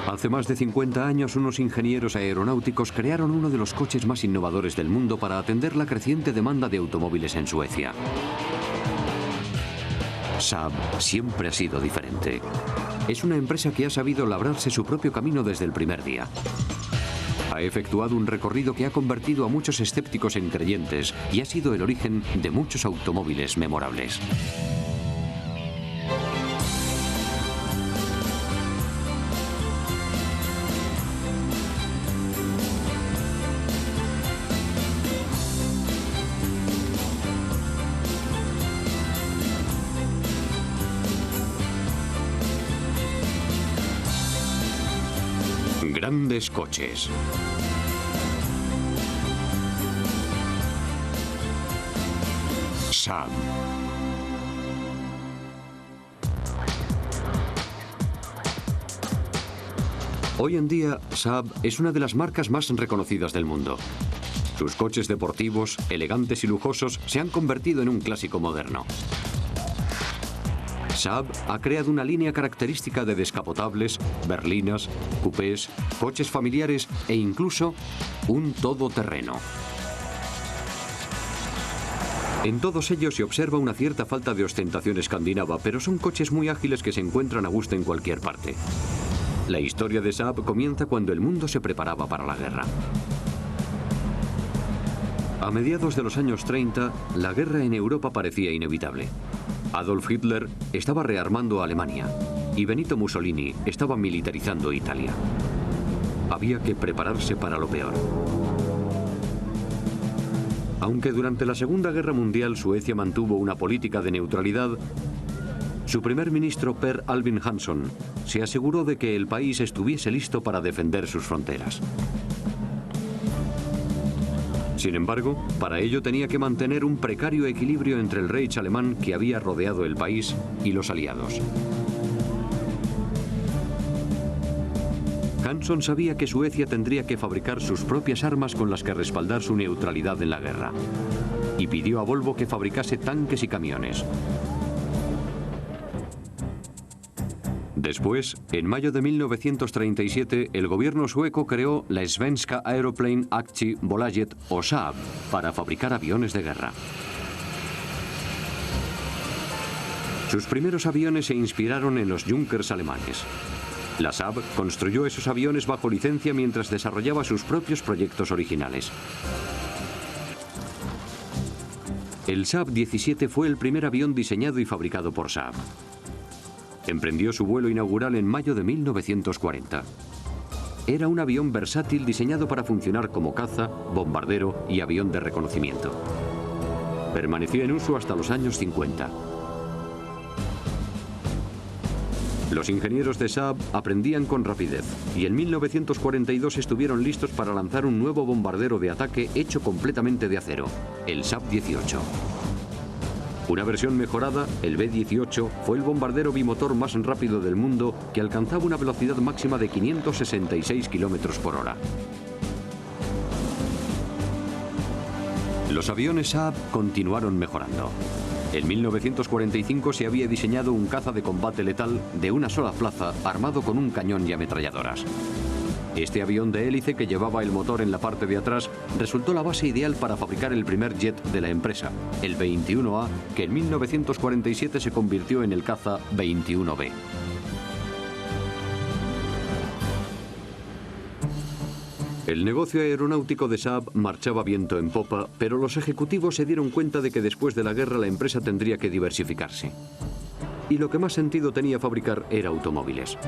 Hace más de 50 años, unos ingenieros aeronáuticos crearon uno de los coches más innovadores del mundo para atender la creciente demanda de automóviles en Suecia. Saab siempre ha sido diferente. Es una empresa que ha sabido labrarse su propio camino desde el primer día. Ha efectuado un recorrido que ha convertido a muchos escépticos en creyentes y ha sido el origen de muchos automóviles memorables. Grandes coches. Saab. Hoy en día, Saab es una de las marcas más reconocidas del mundo. Sus coches deportivos, elegantes y lujosos, se han convertido en un clásico moderno. Saab ha creado una línea característica de descapotables, berlinas, coupés, coches familiares e incluso un todoterreno. En todos ellos se observa una cierta falta de ostentación escandinava, pero son coches muy ágiles que se encuentran a gusto en cualquier parte. La historia de Saab comienza cuando el mundo se preparaba para la guerra. A mediados de los años 30, la guerra en Europa parecía inevitable. Adolf Hitler estaba rearmando a Alemania y Benito Mussolini estaba militarizando Italia. Había que prepararse para lo peor. Aunque durante la Segunda Guerra Mundial Suecia mantuvo una política de neutralidad, su primer ministro Per Albin Hansson se aseguró de que el país estuviese listo para defender sus fronteras. Sin embargo, para ello tenía que mantener un precario equilibrio entre el Reich alemán que había rodeado el país y los aliados. Hansson sabía que Suecia tendría que fabricar sus propias armas con las que respaldar su neutralidad en la guerra, y pidió a Volvo que fabricase tanques y camiones. Después, en mayo de 1937, el gobierno sueco creó la Svenska Aeroplan Aktiebolaget, o Saab, para fabricar aviones de guerra. Sus primeros aviones se inspiraron en los Junkers alemanes. La Saab construyó esos aviones bajo licencia mientras desarrollaba sus propios proyectos originales. El Saab 17 fue el primer avión diseñado y fabricado por Saab. Emprendió su vuelo inaugural en mayo de 1940. Era un avión versátil diseñado para funcionar como caza, bombardero y avión de reconocimiento. Permaneció en uso hasta los años 50. Los ingenieros de Saab aprendían con rapidez y en 1942 estuvieron listos para lanzar un nuevo bombardero de ataque hecho completamente de acero, el Saab 18. Una versión mejorada, el B-18, fue el bombardero bimotor más rápido del mundo que alcanzaba una velocidad máxima de 566 km por hora. Los aviones Saab continuaron mejorando. En 1945 se había diseñado un caza de combate letal de una sola plaza armado con un cañón y ametralladoras. Este avión de hélice que llevaba el motor en la parte de atrás resultó la base ideal para fabricar el primer jet de la empresa, el 21A, que en 1947 se convirtió en el caza 21B. El negocio aeronáutico de Saab marchaba viento en popa, pero los ejecutivos se dieron cuenta de que después de la guerra la empresa tendría que diversificarse. Y lo que más sentido tenía fabricar era automóviles.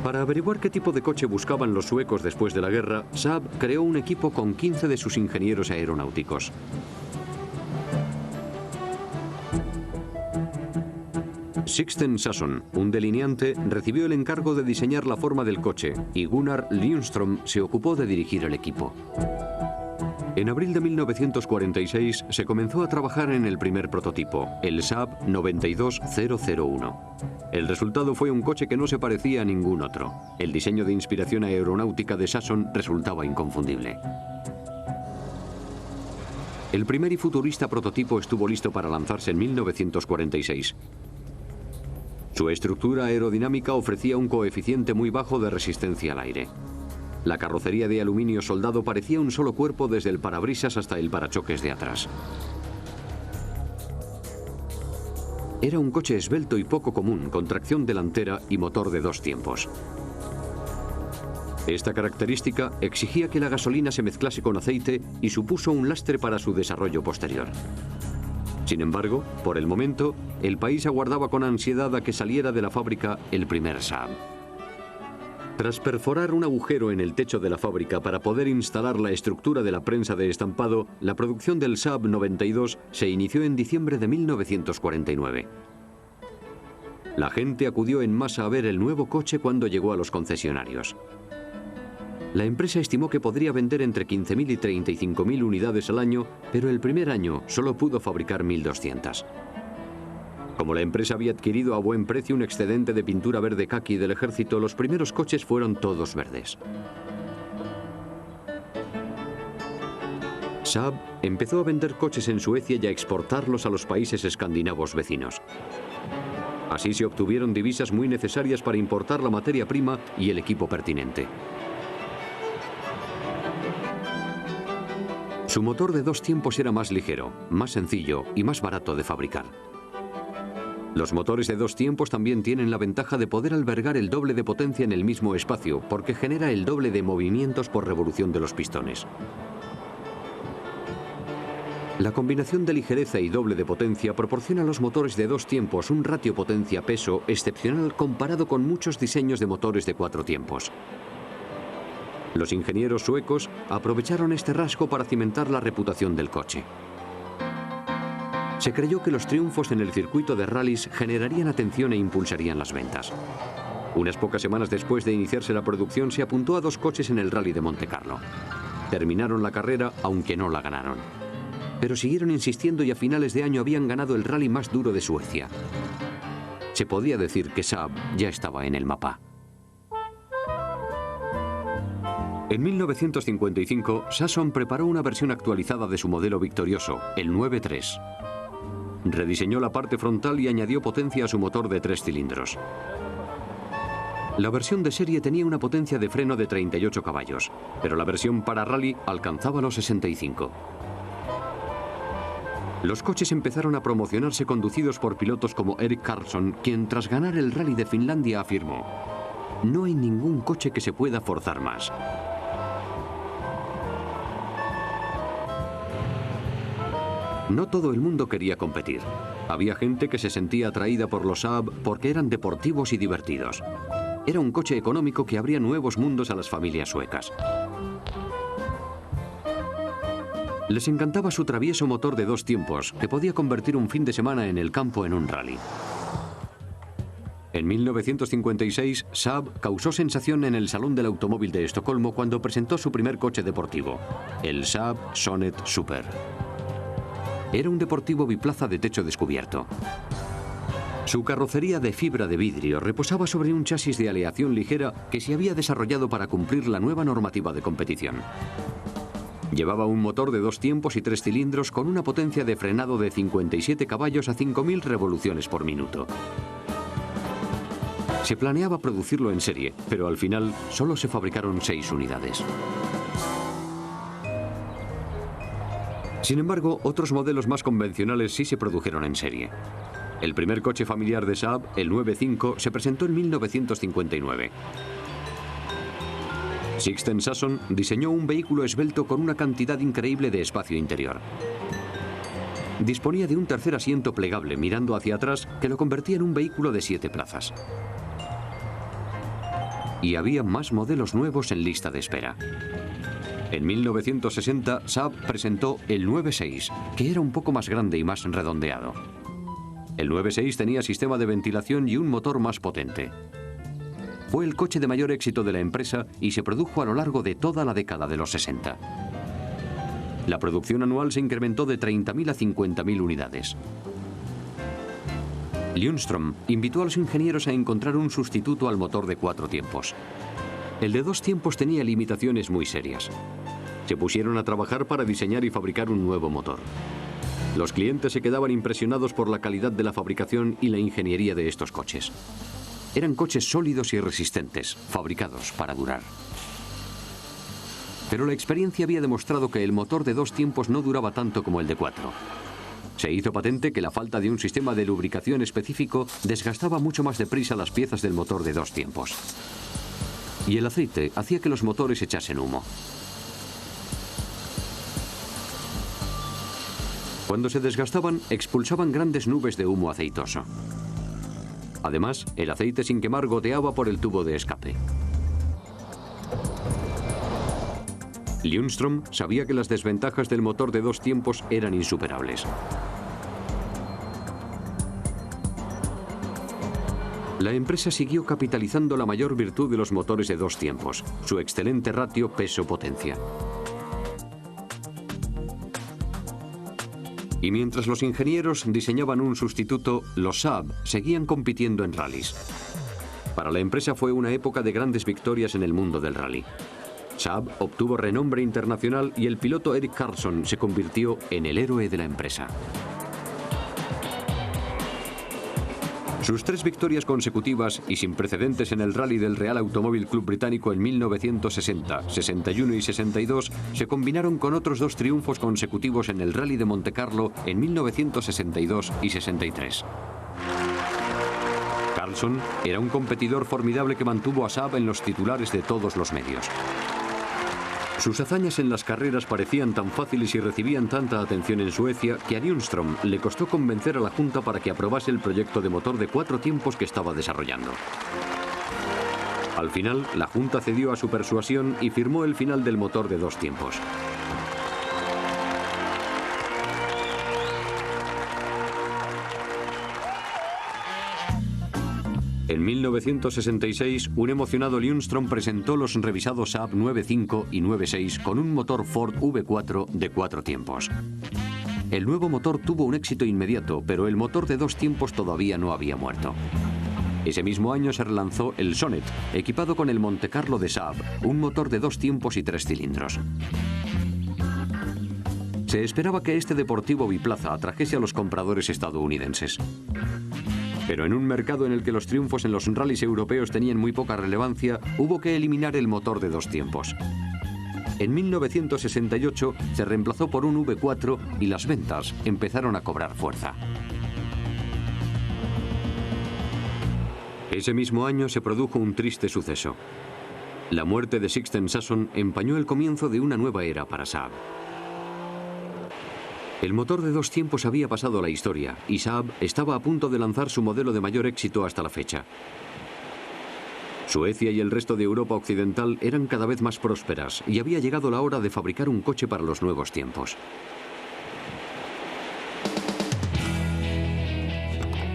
Para averiguar qué tipo de coche buscaban los suecos después de la guerra, Saab creó un equipo con 15 de sus ingenieros aeronáuticos. Sixten Sasson, un delineante, recibió el encargo de diseñar la forma del coche y Gunnar Lindström se ocupó de dirigir el equipo. En abril de 1946 se comenzó a trabajar en el primer prototipo, el Saab 92001. El resultado fue un coche que no se parecía a ningún otro. El diseño de inspiración aeronáutica de Sasson resultaba inconfundible. El primer y futurista prototipo estuvo listo para lanzarse en 1946. Su estructura aerodinámica ofrecía un coeficiente muy bajo de resistencia al aire. La carrocería de aluminio soldado parecía un solo cuerpo desde el parabrisas hasta el parachoques de atrás. Era un coche esbelto y poco común, con tracción delantera y motor de 2 tiempos. Esta característica exigía que la gasolina se mezclase con aceite y supuso un lastre para su desarrollo posterior. Sin embargo, por el momento, el país aguardaba con ansiedad a que saliera de la fábrica el primer Saab. Tras perforar un agujero en el techo de la fábrica para poder instalar la estructura de la prensa de estampado, la producción del Saab 92 se inició en diciembre de 1949. La gente acudió en masa a ver el nuevo coche cuando llegó a los concesionarios. La empresa estimó que podría vender entre 15.000 y 35.000 unidades al año, pero el primer año solo pudo fabricar 1.200. Como la empresa había adquirido a buen precio un excedente de pintura verde caqui del ejército, los primeros coches fueron todos verdes. Saab empezó a vender coches en Suecia y a exportarlos a los países escandinavos vecinos. Así se obtuvieron divisas muy necesarias para importar la materia prima y el equipo pertinente. Su motor de 2 tiempos era más ligero, más sencillo y más barato de fabricar. Los motores de 2 tiempos también tienen la ventaja de poder albergar el doble de potencia en el mismo espacio, porque genera el doble de movimientos por revolución de los pistones. La combinación de ligereza y doble de potencia proporciona a los motores de 2 tiempos un ratio potencia-peso excepcional comparado con muchos diseños de motores de 4 tiempos. Los ingenieros suecos aprovecharon este rasgo para cimentar la reputación del coche. Se creyó que los triunfos en el circuito de rallies generarían atención e impulsarían las ventas. Unas pocas semanas después de iniciarse la producción se apuntó a 2 coches en el rally de Montecarlo. Terminaron la carrera aunque no la ganaron. Pero siguieron insistiendo y a finales de año habían ganado el rally más duro de Suecia. Se podía decir que Saab ya estaba en el mapa. En 1955, Sasson preparó una versión actualizada de su modelo victorioso, el 93. Rediseñó la parte frontal y añadió potencia a su motor de 3 cilindros. La versión de serie tenía una potencia de freno de 38 caballos, pero la versión para rally alcanzaba los 65. Los coches empezaron a promocionarse conducidos por pilotos como Erik Karlsson, quien tras ganar el rally de Finlandia afirmó: "No hay ningún coche que se pueda forzar más". No todo el mundo quería competir. Había gente que se sentía atraída por los Saab porque eran deportivos y divertidos. Era un coche económico que abría nuevos mundos a las familias suecas. Les encantaba su travieso motor de 2 tiempos, que podía convertir un fin de semana en el campo en un rally. En 1956, Saab causó sensación en el Salón del Automóvil de Estocolmo cuando presentó su primer coche deportivo, el Saab Sonet Super. Era un deportivo biplaza de techo descubierto. Su carrocería de fibra de vidrio reposaba sobre un chasis de aleación ligera que se había desarrollado para cumplir la nueva normativa de competición. Llevaba un motor de 2 tiempos y 3 cilindros con una potencia de frenado de 57 caballos a 5.000 revoluciones por minuto. Se planeaba producirlo en serie, pero al final solo se fabricaron 6 unidades. Sin embargo, otros modelos más convencionales sí se produjeron en serie. El primer coche familiar de Saab, el 95, se presentó en 1959. Sixten Sasson diseñó un vehículo esbelto con una cantidad increíble de espacio interior. Disponía de un tercer asiento plegable mirando hacia atrás que lo convertía en un vehículo de 7 plazas. Y había más modelos nuevos en lista de espera. En 1960, Saab presentó el 96, que era un poco más grande y más redondeado. El 96 tenía sistema de ventilación y un motor más potente. Fue el coche de mayor éxito de la empresa y se produjo a lo largo de toda la década de los 60. La producción anual se incrementó de 30.000 a 50.000 unidades. Lundström invitó a los ingenieros a encontrar un sustituto al motor de 4 tiempos. El de 2 tiempos tenía limitaciones muy serias. Se pusieron a trabajar para diseñar y fabricar un nuevo motor. Los clientes se quedaban impresionados por la calidad de la fabricación y la ingeniería de estos coches. Eran coches sólidos y resistentes, fabricados para durar. Pero la experiencia había demostrado que el motor de 2 tiempos no duraba tanto como el de 4. Se hizo patente que la falta de un sistema de lubricación específico desgastaba mucho más deprisa las piezas del motor de 2 tiempos. Y el aceite hacía que los motores echasen humo. Cuando se desgastaban, expulsaban grandes nubes de humo aceitoso. Además, el aceite sin quemar goteaba por el tubo de escape. Ljungström sabía que las desventajas del motor de 2 tiempos eran insuperables. La empresa siguió capitalizando la mayor virtud de los motores de 2 tiempos, su excelente ratio peso-potencia. Y mientras los ingenieros diseñaban un sustituto, los Saab seguían compitiendo en rallies. Para la empresa fue una época de grandes victorias en el mundo del rally. Saab obtuvo renombre internacional y el piloto Erik Karlsson se convirtió en el héroe de la empresa. Sus 3 victorias consecutivas y sin precedentes en el rally del Real Automóvil Club Británico en 1960, 61 y 62 se combinaron con otros 2 triunfos consecutivos en el Rally de Montecarlo en 1962 y 63. Karlsson era un competidor formidable que mantuvo a Saab en los titulares de todos los medios. Sus hazañas en las carreras parecían tan fáciles y recibían tanta atención en Suecia que a Ljungström le costó convencer a la Junta para que aprobase el proyecto de motor de 4 tiempos que estaba desarrollando. Al final, la Junta cedió a su persuasión y firmó el final del motor de 2 tiempos. En 1966, un emocionado Ljungström presentó los revisados Saab 9.5 y 9.6 con un motor Ford V4 de 4 tiempos. El nuevo motor tuvo un éxito inmediato, pero el motor de 2 tiempos todavía no había muerto. Ese mismo año se relanzó el Sonnet, equipado con el Montecarlo de Saab, un motor de 2 tiempos y 3 cilindros. Se esperaba que este deportivo biplaza atrajese a los compradores estadounidenses. Pero en un mercado en el que los triunfos en los rallies europeos tenían muy poca relevancia, hubo que eliminar el motor de 2 tiempos. En 1968 se reemplazó por un V4 y las ventas empezaron a cobrar fuerza. Ese mismo año se produjo un triste suceso. La muerte de Sixten Sasson empañó el comienzo de una nueva era para Saab. El motor de 2 tiempos había pasado a la historia y Saab estaba a punto de lanzar su modelo de mayor éxito hasta la fecha. Suecia y el resto de Europa occidental eran cada vez más prósperas y había llegado la hora de fabricar un coche para los nuevos tiempos.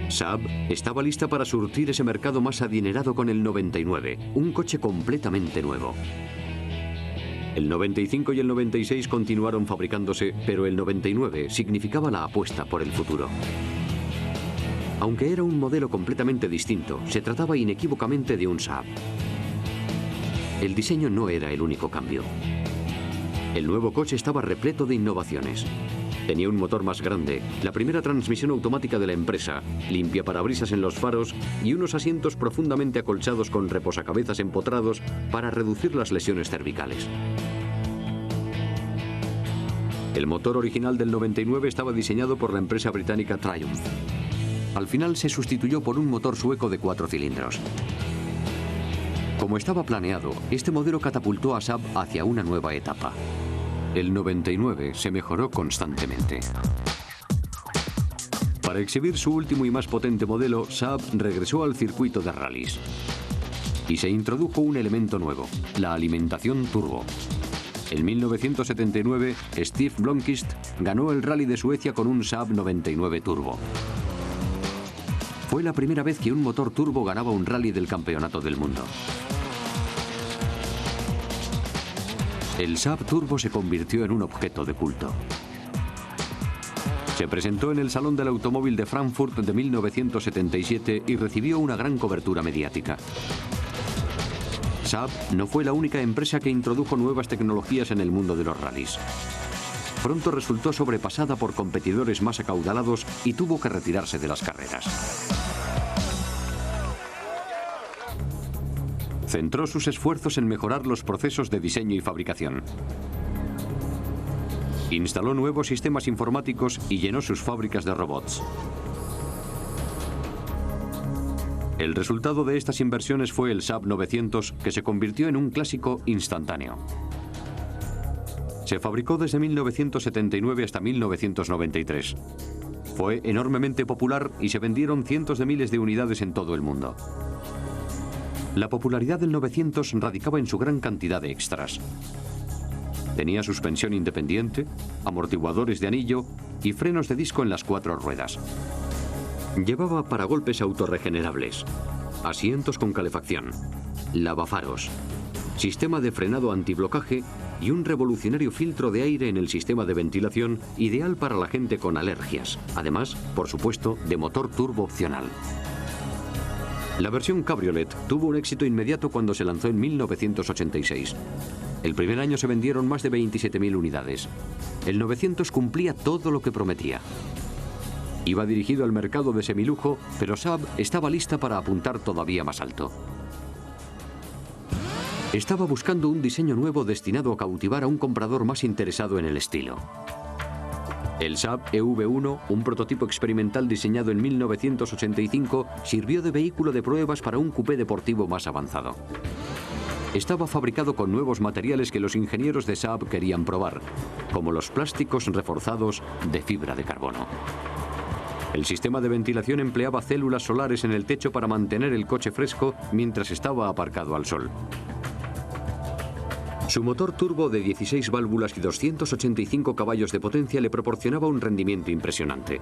Saab estaba lista para surtir ese mercado más adinerado con el 99, un coche completamente nuevo. El 95 y el 96 continuaron fabricándose, pero el 99 significaba la apuesta por el futuro. Aunque era un modelo completamente distinto, se trataba inequívocamente de un Saab. El diseño no era el único cambio. El nuevo coche estaba repleto de innovaciones. Tenía un motor más grande, la primera transmisión automática de la empresa, limpiaparabrisas en los faros y unos asientos profundamente acolchados con reposacabezas empotrados para reducir las lesiones cervicales. El motor original del 99 estaba diseñado por la empresa británica Triumph. Al final se sustituyó por un motor sueco de 4 cilindros. Como estaba planeado, este modelo catapultó a Saab hacia una nueva etapa. El 99 se mejoró constantemente. Para exhibir su último y más potente modelo, Saab regresó al circuito de rallies. Y se introdujo un elemento nuevo, la alimentación turbo. En 1979, Steve Blomqvist ganó el Rally de Suecia con un Saab 99 Turbo. Fue la primera vez que un motor turbo ganaba un rally del Campeonato del Mundo. El Saab Turbo se convirtió en un objeto de culto. Se presentó en el Salón del Automóvil de Frankfurt de 1977 y recibió una gran cobertura mediática. Saab no fue la única empresa que introdujo nuevas tecnologías en el mundo de los rallies. pronto resultó sobrepasada por competidores más acaudalados y tuvo que retirarse de las carreras. Centró sus esfuerzos en mejorar los procesos de diseño y fabricación. Instaló nuevos sistemas informáticos y llenó sus fábricas de robots. El resultado de estas inversiones fue el Saab 900, que se convirtió en un clásico instantáneo. Se fabricó desde 1979 hasta 1993. Fue enormemente popular y se vendieron cientos de miles de unidades en todo el mundo. La popularidad del 900 radicaba en su gran cantidad de extras. Tenía suspensión independiente, amortiguadores de anillo y frenos de disco en las 4 ruedas. Llevaba paragolpes autorregenerables, asientos con calefacción, lavafaros, sistema de frenado antiblocaje y un revolucionario filtro de aire en el sistema de ventilación, ideal para la gente con alergias. Además, por supuesto, de motor turbo opcional. La versión Cabriolet tuvo un éxito inmediato cuando se lanzó en 1986. El primer año se vendieron más de 27.000 unidades. El 900 cumplía todo lo que prometía. Iba dirigido al mercado de semilujo, pero Saab estaba lista para apuntar todavía más alto. Estaba buscando un diseño nuevo destinado a cautivar a un comprador más interesado en el estilo. El Saab EV1, un prototipo experimental diseñado en 1985, sirvió de vehículo de pruebas para un coupé deportivo más avanzado. Estaba fabricado con nuevos materiales que los ingenieros de Saab querían probar, como los plásticos reforzados de fibra de carbono. El sistema de ventilación empleaba células solares en el techo para mantener el coche fresco mientras estaba aparcado al sol. Su motor turbo de 16 válvulas y 285 caballos de potencia le proporcionaba un rendimiento impresionante.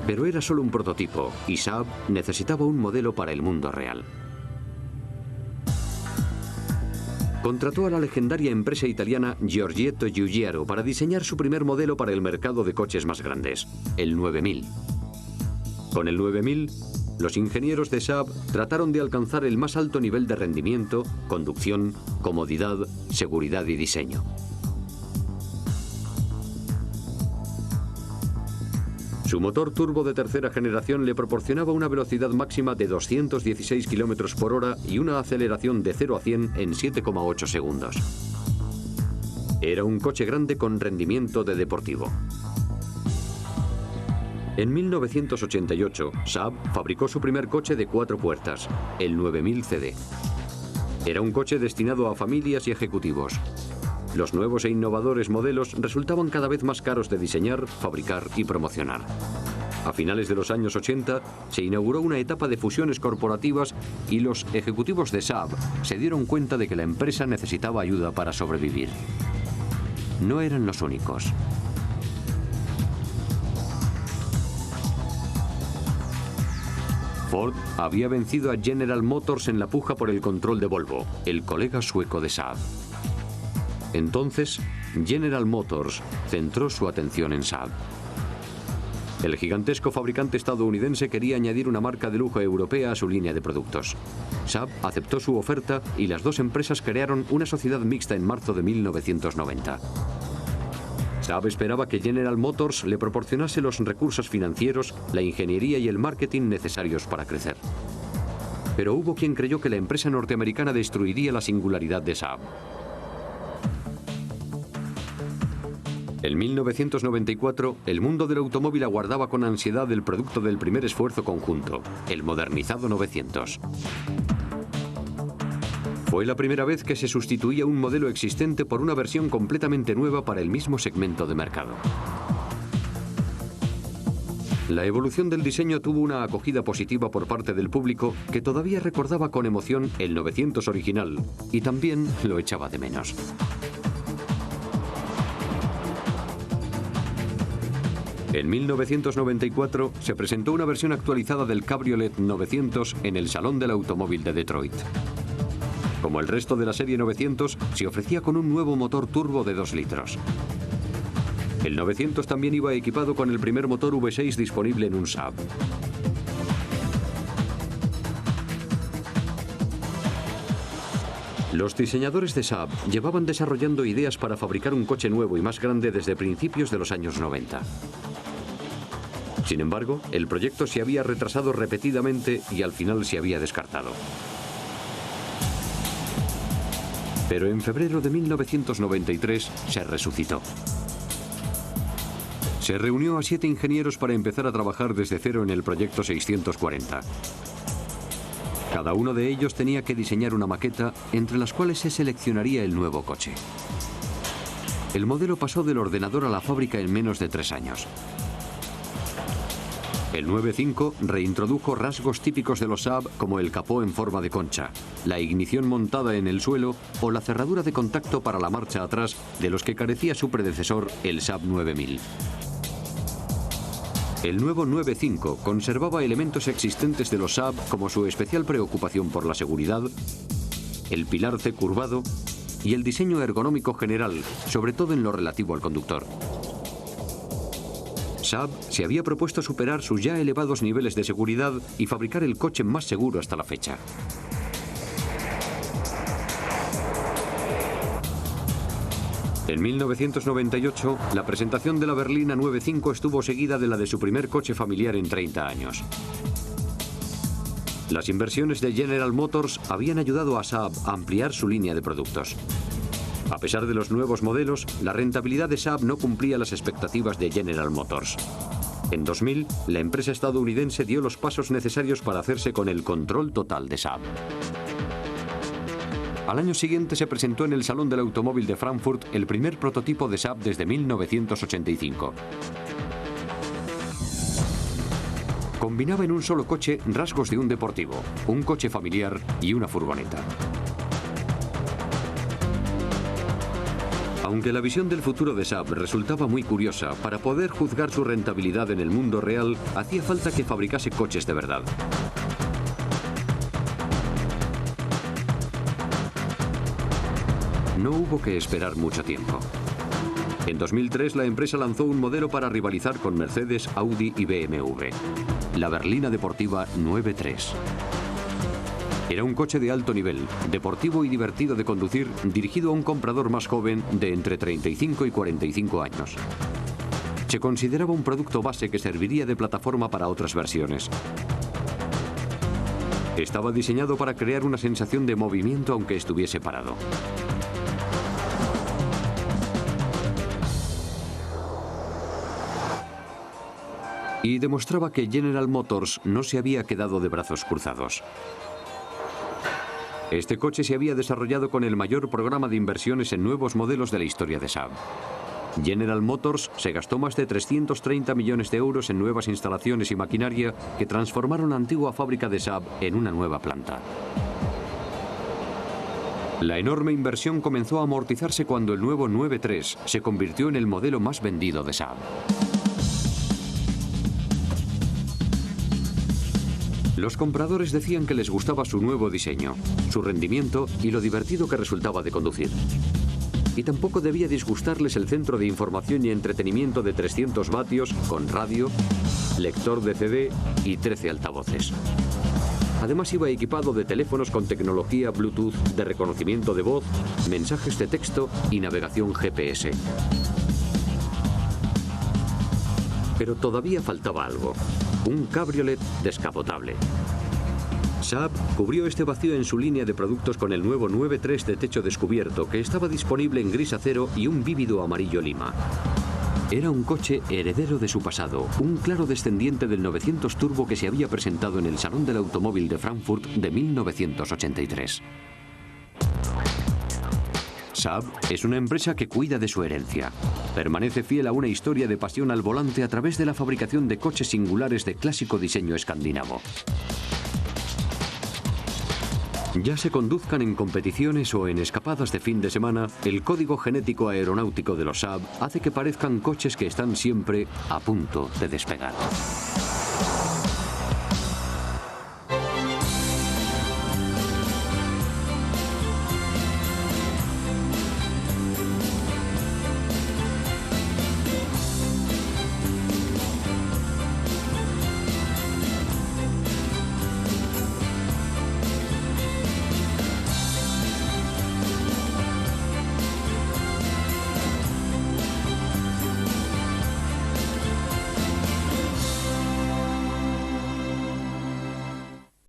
Pero era solo un prototipo y Saab necesitaba un modelo para el mundo real. Contrató a la legendaria empresa italiana Giorgetto Giugiaro para diseñar su primer modelo para el mercado de coches más grandes, el 9000. Con el 9000, los ingenieros de Saab trataron de alcanzar el más alto nivel de rendimiento, conducción, comodidad, seguridad y diseño. Su motor turbo de tercera generación le proporcionaba una velocidad máxima de 216 km por hora y una aceleración de 0 a 100 en 7,8 segundos. Era un coche grande con rendimiento de deportivo. En 1988, Saab fabricó su primer coche de 4 puertas, el 9000 CD. Era un coche destinado a familias y ejecutivos. Los nuevos e innovadores modelos resultaban cada vez más caros de diseñar, fabricar y promocionar. A finales de los años 80 se inauguró una etapa de fusiones corporativas y los ejecutivos de Saab se dieron cuenta de que la empresa necesitaba ayuda para sobrevivir. No eran los únicos. Ford había vencido a General Motors en la puja por el control de Volvo, el colega sueco de Saab. Entonces, General Motors centró su atención en Saab. El gigantesco fabricante estadounidense quería añadir una marca de lujo europea a su línea de productos. Saab aceptó su oferta y las dos empresas crearon una sociedad mixta en marzo de 1990. Saab esperaba que General Motors le proporcionase los recursos financieros, la ingeniería y el marketing necesarios para crecer. Pero hubo quien creyó que la empresa norteamericana destruiría la singularidad de Saab. En 1994, el mundo del automóvil aguardaba con ansiedad el producto del primer esfuerzo conjunto, el modernizado 900. Fue la primera vez que se sustituía un modelo existente por una versión completamente nueva para el mismo segmento de mercado. La evolución del diseño tuvo una acogida positiva por parte del público, que todavía recordaba con emoción el 900 original y también lo echaba de menos. En 1994 se presentó una versión actualizada del Cabriolet 900 en el Salón del Automóvil de Detroit. Como el resto de la serie 900, se ofrecía con un nuevo motor turbo de 2 litros. El 900 también iba equipado con el primer motor V6 disponible en un Saab. Los diseñadores de Saab llevaban desarrollando ideas para fabricar un coche nuevo y más grande desde principios de los años 90. Sin embargo, el proyecto se había retrasado repetidamente y al final se había descartado. Pero en febrero de 1993 se resucitó. Se reunió a 7 ingenieros para empezar a trabajar desde cero en el proyecto 640. Cada uno de ellos tenía que diseñar una maqueta entre las cuales se seleccionaría el nuevo coche. El modelo pasó del ordenador a la fábrica en menos de 3 años. El 9.5 reintrodujo rasgos típicos de los Saab como el capó en forma de concha, la ignición montada en el suelo o la cerradura de contacto para la marcha atrás de los que carecía su predecesor, el Saab 9000. El nuevo 9.5 conservaba elementos existentes de los Saab como su especial preocupación por la seguridad, el pilar C curvado y el diseño ergonómico general, sobre todo en lo relativo al conductor. Saab se había propuesto superar sus ya elevados niveles de seguridad y fabricar el coche más seguro hasta la fecha. En 1998, la presentación de la berlina 9.5 estuvo seguida de la de su primer coche familiar en 30 años. Las inversiones de General Motors habían ayudado a Saab a ampliar su línea de productos. A pesar de los nuevos modelos, la rentabilidad de Saab no cumplía las expectativas de General Motors. En 2000, la empresa estadounidense dio los pasos necesarios para hacerse con el control total de Saab. Al año siguiente se presentó en el Salón del Automóvil de Frankfurt el primer prototipo de Saab desde 1985. Combinaba en un solo coche rasgos de un deportivo, un coche familiar y una furgoneta. Aunque la visión del futuro de Saab resultaba muy curiosa, para poder juzgar su rentabilidad en el mundo real, hacía falta que fabricase coches de verdad. No hubo que esperar mucho tiempo. En 2003 la empresa lanzó un modelo para rivalizar con Mercedes, Audi y BMW, la berlina deportiva 9.3. Era un coche de alto nivel, deportivo y divertido de conducir, dirigido a un comprador más joven de entre 35 y 45 años. Se consideraba un producto base que serviría de plataforma para otras versiones. Estaba diseñado para crear una sensación de movimiento aunque estuviese parado. Y demostraba que General Motors no se había quedado de brazos cruzados. Este coche se había desarrollado con el mayor programa de inversiones en nuevos modelos de la historia de Saab. General Motors se gastó más de 330 millones de euros en nuevas instalaciones y maquinaria que transformaron la antigua fábrica de Saab en una nueva planta. La enorme inversión comenzó a amortizarse cuando el nuevo 9.3 se convirtió en el modelo más vendido de Saab. Los compradores decían que les gustaba su nuevo diseño, su rendimiento y lo divertido que resultaba de conducir. Y tampoco debía disgustarles el centro de información y entretenimiento de 300 vatios con radio, lector de CD y 13 altavoces. Además iba equipado de teléfonos con tecnología Bluetooth de reconocimiento de voz, mensajes de texto y navegación GPS. Pero todavía faltaba algo: un cabriolet descapotable. Saab cubrió este vacío en su línea de productos con el nuevo 9.3 de techo descubierto, que estaba disponible en gris acero y un vívido amarillo lima. Era un coche heredero de su pasado, un claro descendiente del 900 Turbo que se había presentado en el Salón del Automóvil de Frankfurt de 1983. Saab es una empresa que cuida de su herencia. Permanece fiel a una historia de pasión al volante a través de la fabricación de coches singulares de clásico diseño escandinavo. Ya se conduzcan en competiciones o en escapadas de fin de semana, el código genético aeronáutico de los Saab hace que parezcan coches que están siempre a punto de despegar.